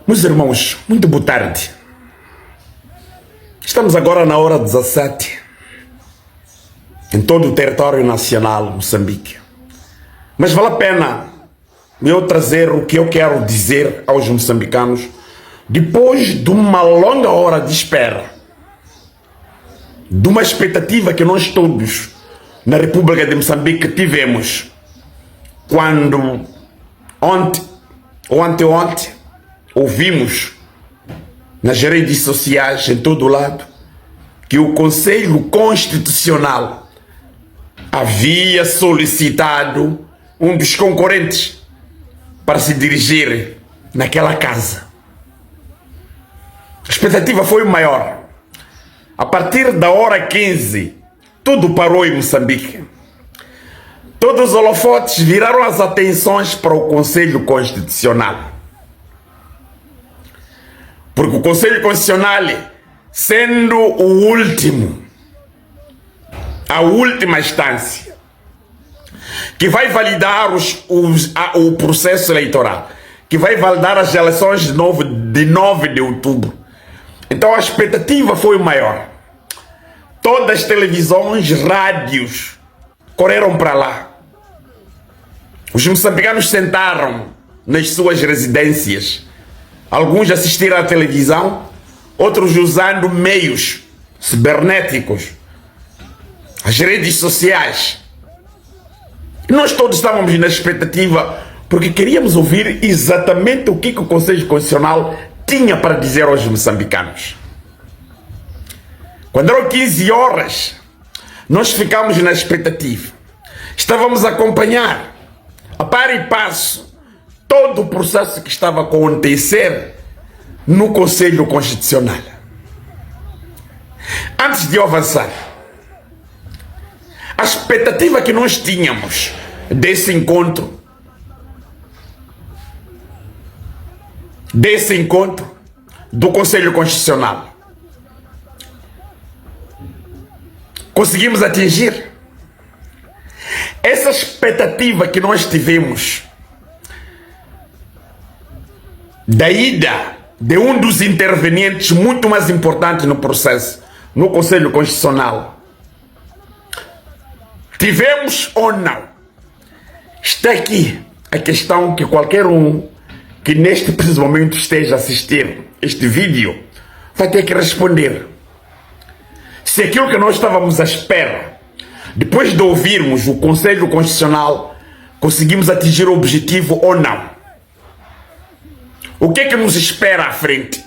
Meus irmãos, muito boa tarde. Estamos agora na hora 17, em todo o território nacional, Moçambique. Mas vale a pena eu trazer o que eu quero dizer aos moçambicanos depois de uma longa hora de espera, de uma expectativa que nós todos na República de Moçambique tivemos quando ontem ou anteontem ouvimos nas redes sociais em todo o lado que o Conselho Constitucional havia solicitado um dos concorrentes para se dirigir naquela casa. A expectativa foi maior. A partir da hora 15, tudo parou em Moçambique. Todos os holofotes viraram as atenções para o Conselho Constitucional. Porque o Conselho Constitucional, sendo o último, a última instância, que vai validar o processo eleitoral, que vai validar as eleições de 9 de outubro. Então a expectativa foi maior. Todas as televisões, rádios, correram para lá. Os moçambicanos sentaram nas suas residências. Alguns assistiram à televisão, outros usando meios cibernéticos, as redes sociais. E nós todos estávamos na expectativa, porque queríamos ouvir exatamente o que o Conselho Constitucional tinha para dizer aos moçambicanos. Quando eram 15 horas, nós ficámos na expectativa. Estávamos a acompanhar, a par e passo, todo o processo que estava a acontecer no Conselho Constitucional. Antes de eu avançar, a expectativa que nós tínhamos desse encontro do Conselho Constitucional, conseguimos atingir. Essa expectativa que nós tivemos da ida de um dos intervenientes muito mais importantes no processo, no Conselho Constitucional. Tivemos ou não? Está aqui a questão que qualquer um que neste preciso momento esteja a assistir este vídeo vai ter que responder. Se aquilo que nós estávamos à espera, depois de ouvirmos o Conselho Constitucional, conseguimos atingir o objetivo ou não. O que é que nos espera à frente?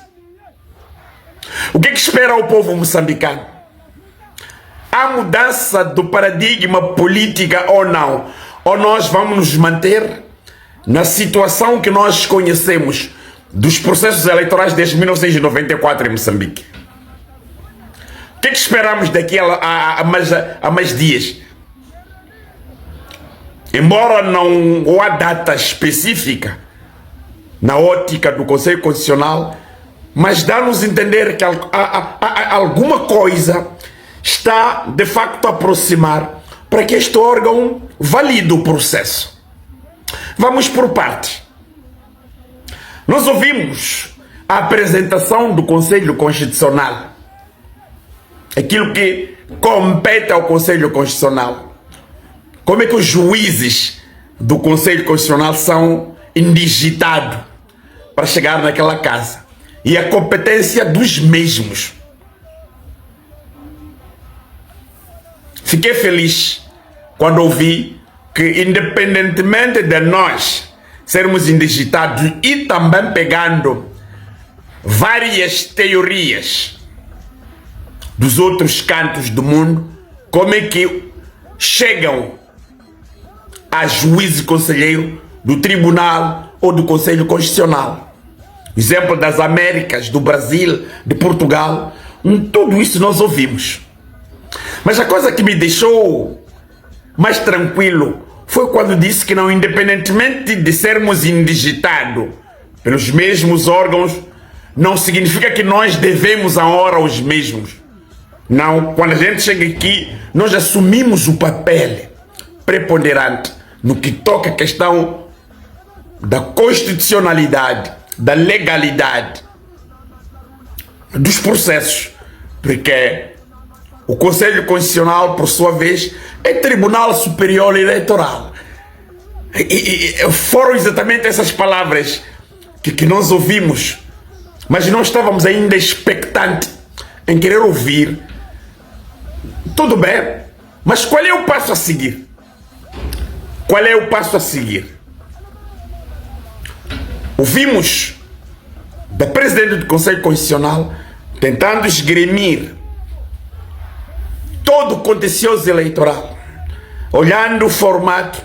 O que é que espera o povo moçambicano? Há mudança do paradigma política ou não? Ou nós vamos nos manter na situação que nós conhecemos dos processos eleitorais desde 1994 em Moçambique? O que é que esperamos daqui a mais dias? Embora não há data específica na ótica do Conselho Constitucional, mas dá-nos a entender que alguma coisa está de facto a aproximar para que este órgão valide o processo. Vamos por partes. Nós ouvimos a apresentação do Conselho Constitucional, aquilo que compete ao Conselho Constitucional. Como é que os juízes do Conselho Constitucional são indigitados para chegar naquela casa, e a competência dos mesmos. Fiquei feliz quando ouvi que, independentemente de nós sermos indigitados e também pegando várias teorias dos outros cantos do mundo, como é que chegam a juízes e conselheiro do Tribunal ou do Conselho Constitucional. Exemplo das Américas, do Brasil, de Portugal, tudo isso nós ouvimos. Mas a coisa que me deixou mais tranquilo foi quando disse que, não, independentemente de sermos indigitados pelos mesmos órgãos, não significa que nós devemos a hora aos mesmos. Não, quando a gente chega aqui, nós assumimos o papel preponderante no que toca a questão da constitucionalidade, da legalidade dos processos, porque o Conselho Constitucional, por sua vez, é Tribunal Superior Eleitoral. E foram exatamente essas palavras que nós ouvimos, mas nós estávamos ainda expectantes em querer ouvir. Tudo bem, mas qual é o passo a seguir? Qual é o passo a seguir? Ouvimos da Presidente do Conselho Constitucional tentando esgrimir todo o contencioso eleitoral, olhando o formato,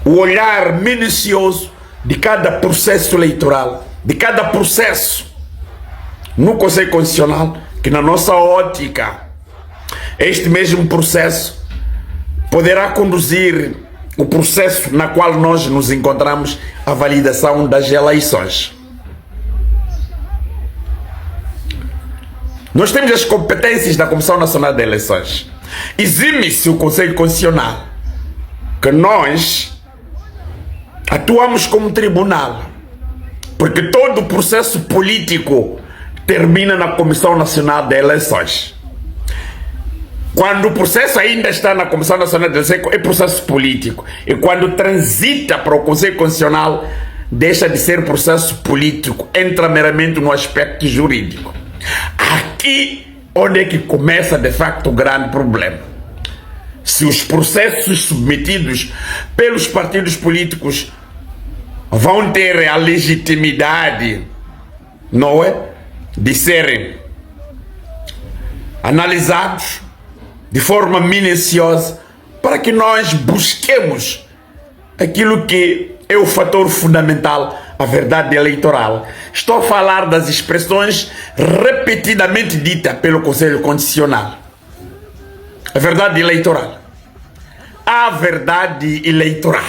o olhar minucioso de cada processo eleitoral, de cada processo no Conselho Constitucional, que na nossa ótica, este mesmo processo poderá conduzir o processo na qual nós nos encontramos, a validação das eleições. Nós temos as competências da Comissão Nacional de Eleições. Exime-se o Conselho Constitucional que nós atuamos como tribunal, porque todo o processo político termina na Comissão Nacional de Eleições. Quando o processo ainda está na Comissão Nacional de Eleições, é processo político. E quando transita para o Conselho Constitucional, deixa de ser processo político, entra meramente no aspecto jurídico. Aqui onde é que começa de facto o grande problema. Se os processos submetidos pelos partidos políticos vão ter a legitimidade, não é, de serem analisados de forma minuciosa, para que nós busquemos aquilo que é o fator fundamental, a verdade eleitoral. Estou a falar das expressões repetidamente ditas pelo Conselho Constitucional. A verdade eleitoral. A verdade eleitoral.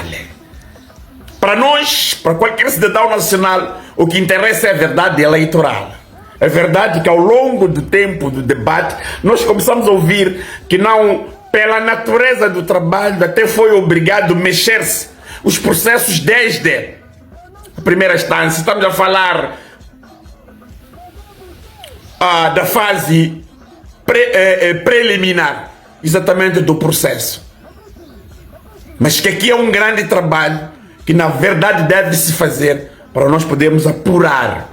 Para nós, para qualquer cidadão nacional, o que interessa é a verdade eleitoral. É verdade que ao longo do tempo do debate, nós começamos a ouvir que não, pela natureza do trabalho, até foi obrigado a mexer-se os processos desde a primeira instância. Estamos a falar da fase preliminar, exatamente do processo. Mas que aqui é um grande trabalho que na verdade deve se fazer para nós podermos apurar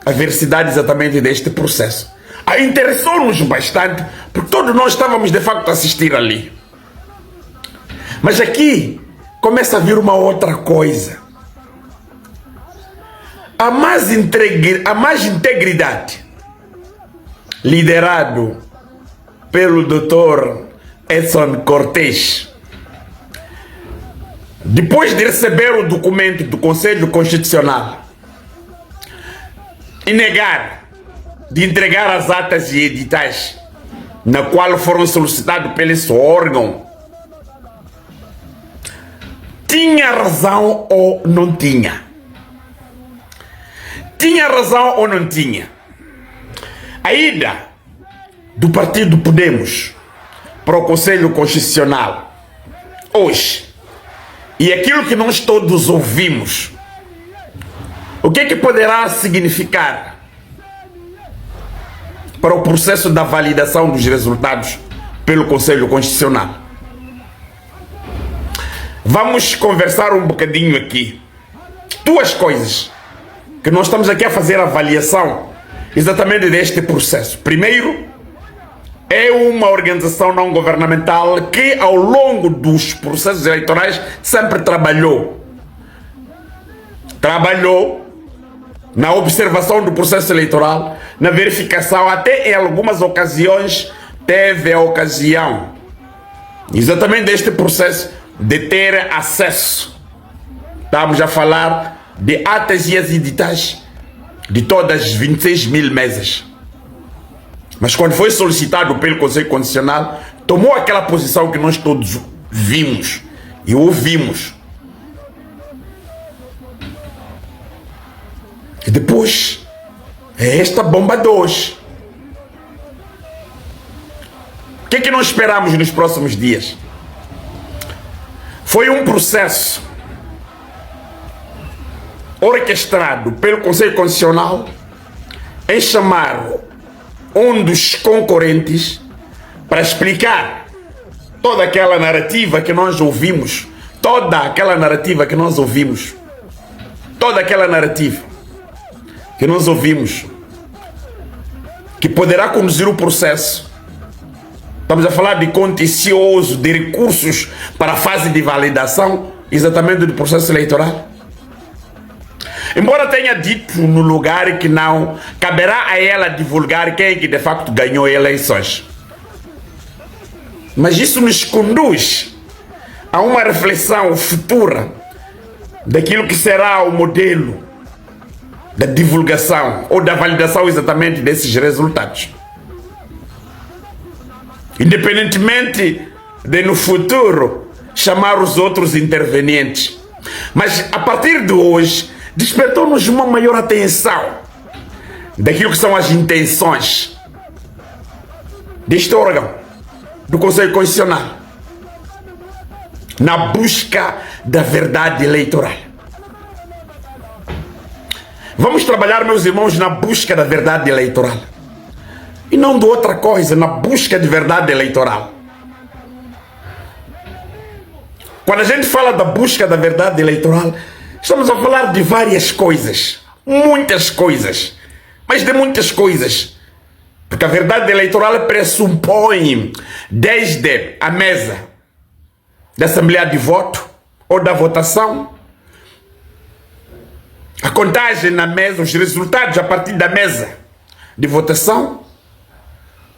a veracidade exatamente deste processo. Interessou-nos bastante, porque todos nós estávamos de facto a assistir ali. Mas aqui começa a vir uma outra coisa. A mais integridade, liderado pelo Dr. Edson Cortés, depois de receber o documento do Conselho Constitucional e de entregar as atas e editais na qual foram solicitados pelo esse órgão, tinha razão ou não tinha? Tinha razão ou não tinha? A ida do Partido Podemos para o Conselho Constitucional hoje, e aquilo que nós todos ouvimos, o que é que poderá significar para o processo da validação dos resultados pelo Conselho Constitucional? Vamos conversar um bocadinho aqui. Duas coisas que nós estamos aqui a fazer a avaliação exatamente deste processo. Primeiro, é uma organização não governamental que ao longo dos processos eleitorais sempre trabalhou na observação do processo eleitoral, na verificação, até em algumas ocasiões teve a ocasião exatamente deste processo de ter acesso. Estamos a falar de atas e as editais de todas as 26 mil mesas. Mas quando foi solicitado pelo Conselho Constitucional, tomou aquela posição que nós todos vimos e ouvimos. E depois, é esta bomba de hoje. O que é que nós esperamos nos próximos dias? Foi um processo orquestrado pelo Conselho Constitucional em chamar um dos concorrentes para explicar toda aquela narrativa que nós ouvimos, toda aquela narrativa que nós ouvimos, que poderá conduzir o processo. Estamos a falar de contencioso, de recursos para a fase de validação, exatamente do processo eleitoral. Embora tenha dito no lugar que não caberá a ela divulgar quem é que de facto ganhou eleições. Mas isso nos conduz a uma reflexão futura daquilo que será o modelo da divulgação ou da validação exatamente desses resultados. Independentemente de no futuro chamar os outros intervenientes. Mas a partir de hoje despertou-nos uma maior atenção daquilo que são as intenções deste órgão, do Conselho Constitucional, na busca da verdade eleitoral. Vamos trabalhar, meus irmãos, na busca da verdade eleitoral. E não de outra coisa, na busca de verdade eleitoral. Quando a gente fala da busca da verdade eleitoral, estamos a falar de várias coisas, muitas coisas, mas de muitas coisas. Porque a verdade eleitoral pressupõe desde a mesa da Assembleia de Voto ou da votação, a contagem na mesa, os resultados a partir da mesa de votação,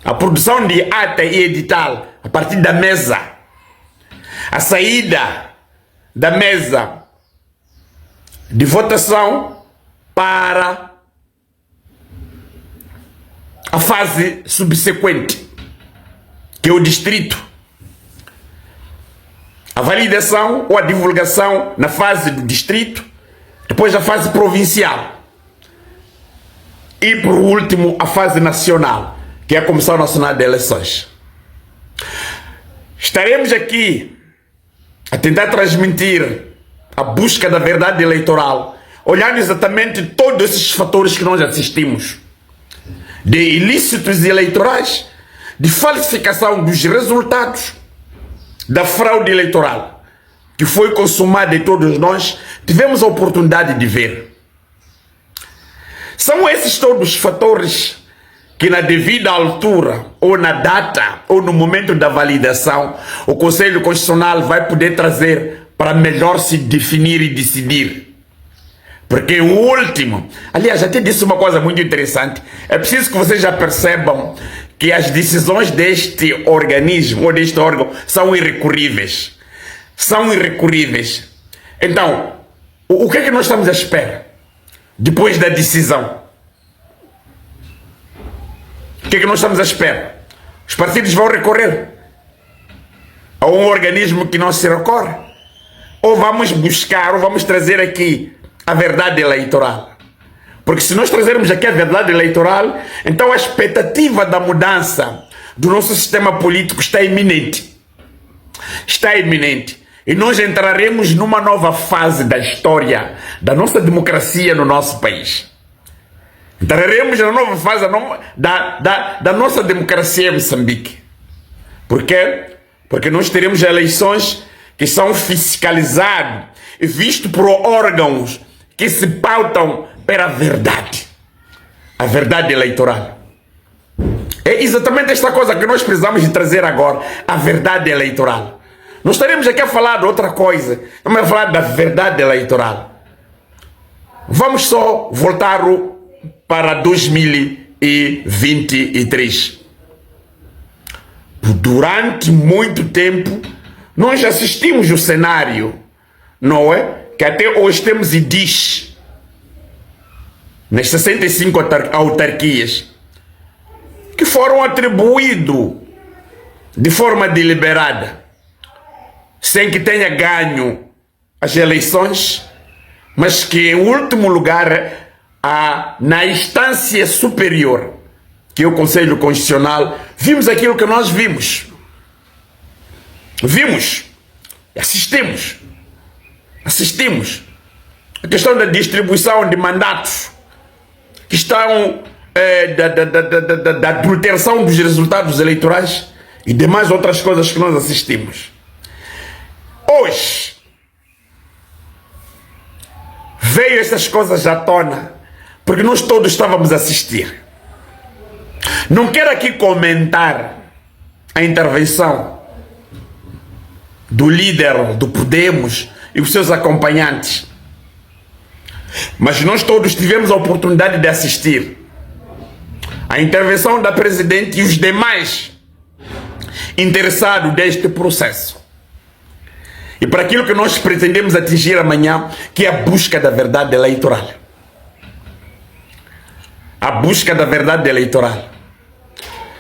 a produção de ata e edital a partir da mesa, a saída da mesa de votação para a fase subsequente, que é o distrito, a validação ou a divulgação na fase do distrito, depois a fase provincial e por último a fase nacional, que é a Comissão Nacional de Eleições. Estaremos aqui a tentar transmitir a busca da verdade eleitoral, olhando exatamente todos esses fatores que nós assistimos, de ilícitos eleitorais, de falsificação dos resultados, da fraude eleitoral, que foi consumada e todos nós tivemos a oportunidade de ver. São esses todos os fatores que na devida altura, ou na data, ou no momento da validação, o Conselho Constitucional vai poder trazer para melhor se definir e decidir. Porque o último, aliás, até disse uma coisa muito interessante, é preciso que vocês já percebam que as decisões deste organismo, ou deste órgão, são irrecorríveis. São irrecorríveis. Então, o que é que nós estamos à espera depois da decisão? O que é que nós estamos à espera? Os partidos vão recorrer a um organismo que não se recorre? Ou vamos buscar, ou vamos trazer aqui a verdade eleitoral? Porque se nós trazermos aqui a verdade eleitoral, então a expectativa da mudança do nosso sistema político está iminente. Está iminente. E nós entraremos numa nova fase da história da nossa democracia no nosso país. Entraremos na nova fase da nossa democracia em Moçambique. Por quê? Porque nós teremos eleições que são fiscalizadas e vistas por órgãos que se pautam pela verdade. A verdade eleitoral. É exatamente esta coisa que nós precisamos de trazer agora. A verdade eleitoral. Não estaremos aqui a falar de outra coisa. Vamos a falar da verdade eleitoral. Vamos só voltar para 2023. Durante muito tempo, nós assistimos o cenário, não é? Que até hoje temos IDIs nas 65 autarquias que foram atribuídos de forma deliberada, sem que tenha ganho as eleições, mas que em último lugar, na instância superior, que é o Conselho Constitucional, vimos aquilo que nós vimos. Vimos, assistimos a questão da distribuição de mandatos, a questão da adulteração dos resultados eleitorais e demais outras coisas que nós assistimos. Hoje, veio essas coisas à tona, porque nós todos estávamos a assistir. Não quero aqui comentar a intervenção do líder do Podemos e os seus acompanhantes, mas nós todos tivemos a oportunidade de assistir a intervenção da Presidente e os demais interessados deste processo. E para aquilo que nós pretendemos atingir amanhã, que é a busca da verdade eleitoral. A busca da verdade eleitoral.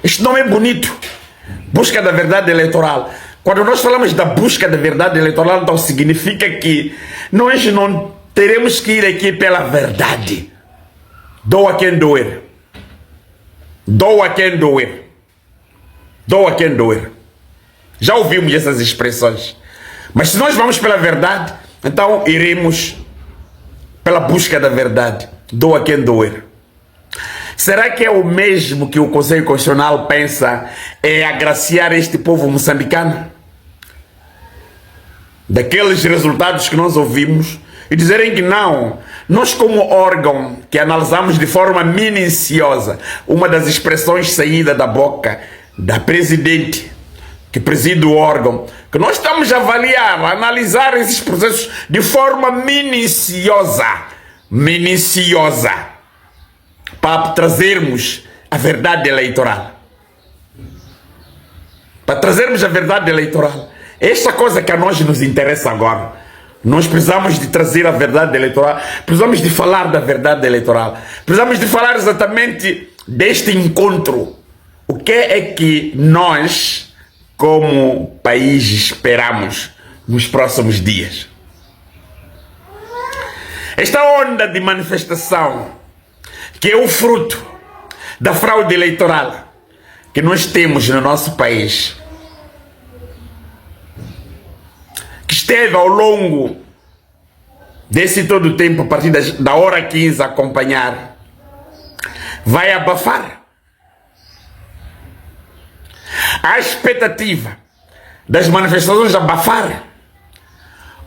Isto não é bonito. Busca da verdade eleitoral. Quando nós falamos da busca da verdade eleitoral, então significa que nós não teremos que ir aqui pela verdade. Doa quem doer. Doa quem doer. Doa quem doer. Já ouvimos essas expressões. Mas se nós vamos pela verdade, então iremos pela busca da verdade. Doa quem doer. Será que é o mesmo que o Conselho Constitucional pensa é agraciar este povo moçambicano? Daqueles resultados que nós ouvimos e dizerem que não. Nós, como órgão que analisamos de forma minuciosa uma das expressões saída da boca da Presidente que preside o órgão, que nós estamos a avaliar, a analisar esses processos de forma minuciosa, para trazermos a verdade eleitoral. Para trazermos a verdade eleitoral. Esta coisa que a nós nos interessa agora. Nós precisamos de trazer a verdade eleitoral, precisamos de falar da verdade eleitoral, precisamos de falar exatamente deste encontro. O que é que nós, como país, esperamos nos próximos dias? Esta onda de manifestação, que é o fruto da fraude eleitoral que nós temos no nosso país, que esteve ao longo desse todo o tempo, a partir da hora 15, a acompanhar, vai abafar. A expectativa das manifestações abafar,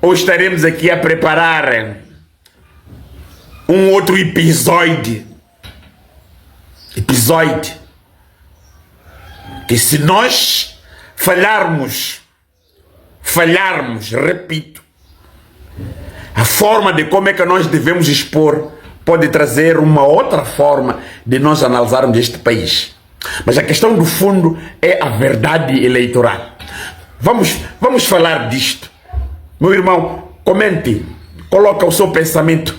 ou estaremos aqui a preparar um outro episódio, que se nós falharmos, repito, a forma de como é que nós devemos expor pode trazer uma outra forma de nós analisarmos este país. Mas a questão do fundo é a verdade eleitoral. Vamos falar disto. Meu irmão, comente, coloca o seu pensamento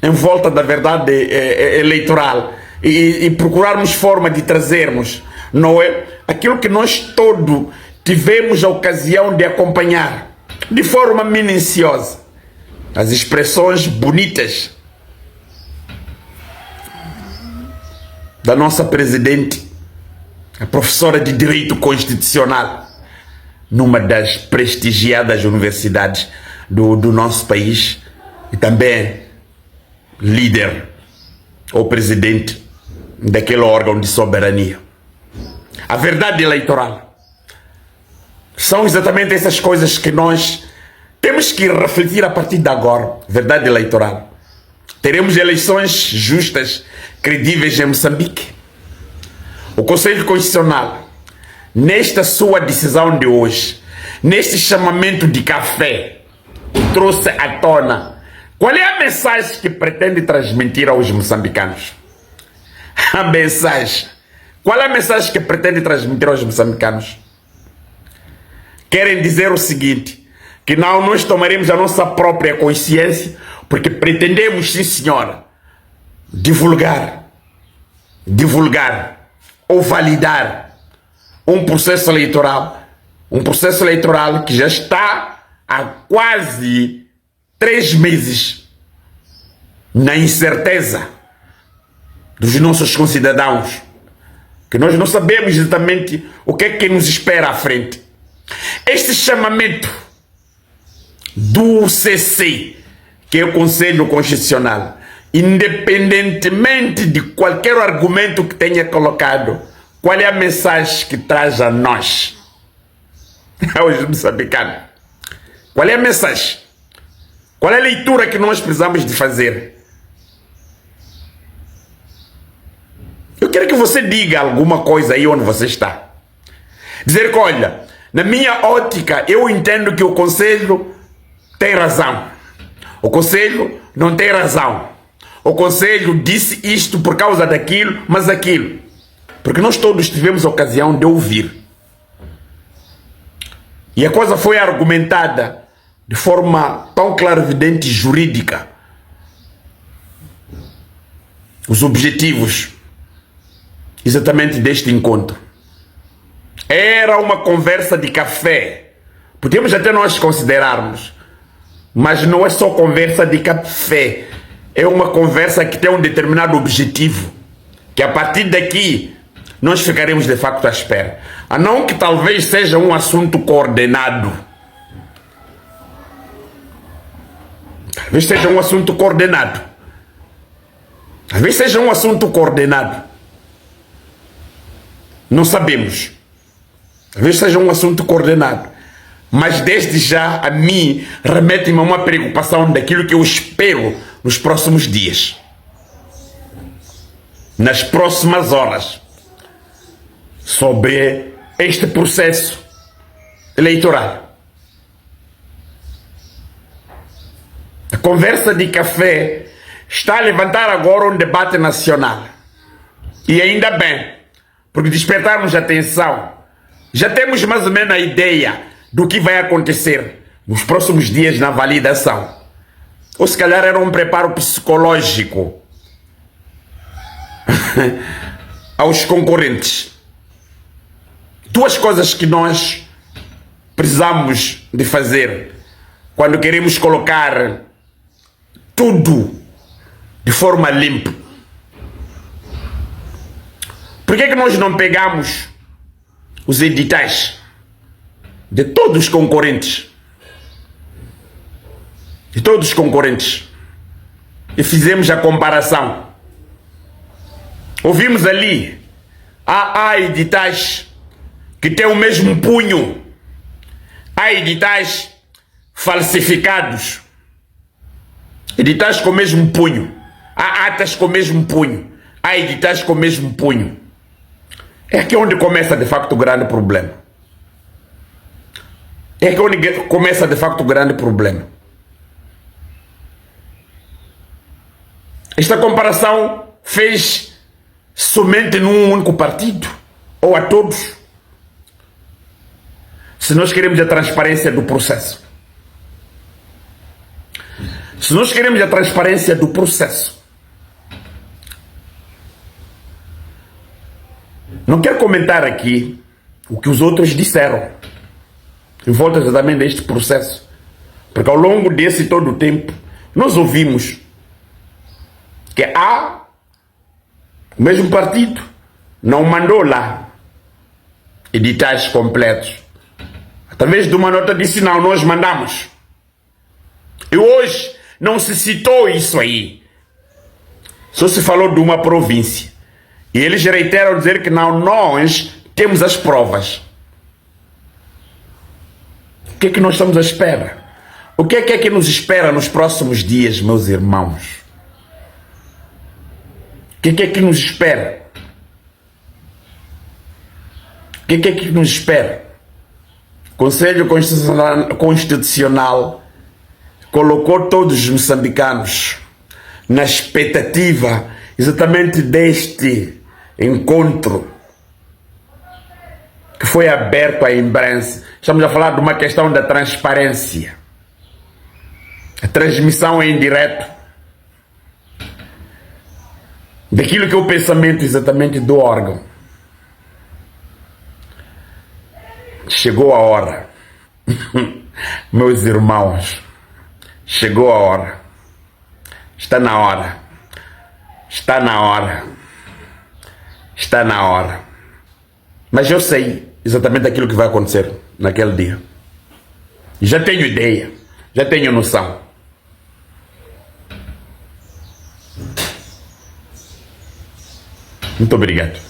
em volta da verdade eleitoral e procurarmos forma de trazermos, não é, aquilo que nós todos tivemos a ocasião de acompanhar de forma minuciosa, as expressões bonitas da nossa Presidente, a professora de Direito Constitucional, numa das prestigiadas universidades do nosso país, e também líder ou presidente daquele órgão de soberania. A verdade eleitoral. São exatamente essas coisas que nós temos que refletir a partir de agora. Verdade eleitoral. Teremos eleições justas, credíveis em Moçambique. O Conselho Constitucional, nesta sua decisão de hoje, neste chamamento de café, trouxe à tona qual é a mensagem que pretende transmitir aos moçambicanos. A mensagem. Qual é a mensagem que pretende transmitir aos moçambicanos? Querem dizer o seguinte, que não nós tomaremos a nossa própria consciência, porque pretendemos, sim senhora, divulgar ou validar um processo eleitoral que já está há quase 3 meses na incerteza dos nossos concidadãos, que nós não sabemos exatamente o que é que nos espera à frente. Este chamamento do CC, que é o Conselho Constitucional, independentemente de qualquer argumento que tenha colocado, qual é a mensagem que traz a nós, aos moçambicanos? Qual é a mensagem? Qual é a leitura que nós precisamos de fazer? Eu quero que você diga alguma coisa aí onde você está. Dizer que, olha, na minha ótica, eu entendo que o Conselho tem razão. O Conselho não tem razão. O Conselho disse isto por causa daquilo, mas aquilo. Porque nós todos tivemos a ocasião de ouvir. E a coisa foi argumentada de forma tão clarividente e jurídica. Os objetivos exatamente deste encontro. Era uma conversa de café. Podemos até nós considerarmos. Mas não é só conversa de café. É uma conversa que tem um determinado objetivo. Que a partir daqui nós ficaremos de facto à espera. A não que talvez seja um assunto coordenado. Talvez seja um assunto coordenado. Talvez seja um assunto coordenado. Não sabemos. Talvez seja um assunto coordenado. Mas desde já a mim remete-me a uma preocupação daquilo que eu espero nos próximos dias. Nas próximas horas. Sobre este processo eleitoral. A conversa de café está a levantar agora um debate nacional. E ainda bem, porque despertarmos a atenção. Já temos mais ou menos a ideia do que vai acontecer nos próximos dias na validação. Ou se calhar era um preparo psicológico aos concorrentes. Duas coisas que nós precisamos de fazer quando queremos colocar tudo de forma limpa. Por que nós não pegamos os editais de todos os concorrentes? De todos os concorrentes. E fizemos a comparação. Ouvimos ali, há editais que têm o mesmo punho. Há editais falsificados. Editais com o mesmo punho. Há atas com o mesmo punho. Há editais com o mesmo punho. É aqui onde começa de facto o grande problema. É aqui onde começa de facto o grande problema. Esta comparação fez somente num único partido? Ou a todos? Se nós queremos a transparência do processo. Se nós queremos a transparência do processo. Não quero comentar aqui o que os outros disseram em volta exatamente deste processo. Porque ao longo desse todo o tempo, nós ouvimos que o mesmo partido não mandou lá editais completos. Através de uma nota disse, não, nós mandamos. E hoje não se citou isso aí. Só se falou de uma província. E eles reiteram dizer que não, nós temos as provas. O que é que nós estamos à espera? O que é que nos espera nos próximos dias, meus irmãos? O que é que nos espera? O que é que nos espera? O Conselho Constitucional colocou todos os moçambicanos na expectativa exatamente deste encontro que foi aberto à imprensa. Estamos a falar de uma questão da transparência. A transmissão em direto daquilo que é o pensamento exatamente do órgão. Chegou a hora. Meus irmãos, chegou a hora. Está na hora. Está na hora. Está na hora. Mas eu sei exatamente aquilo que vai acontecer naquele dia. Já tenho ideia. Já tenho noção. Muito obrigado.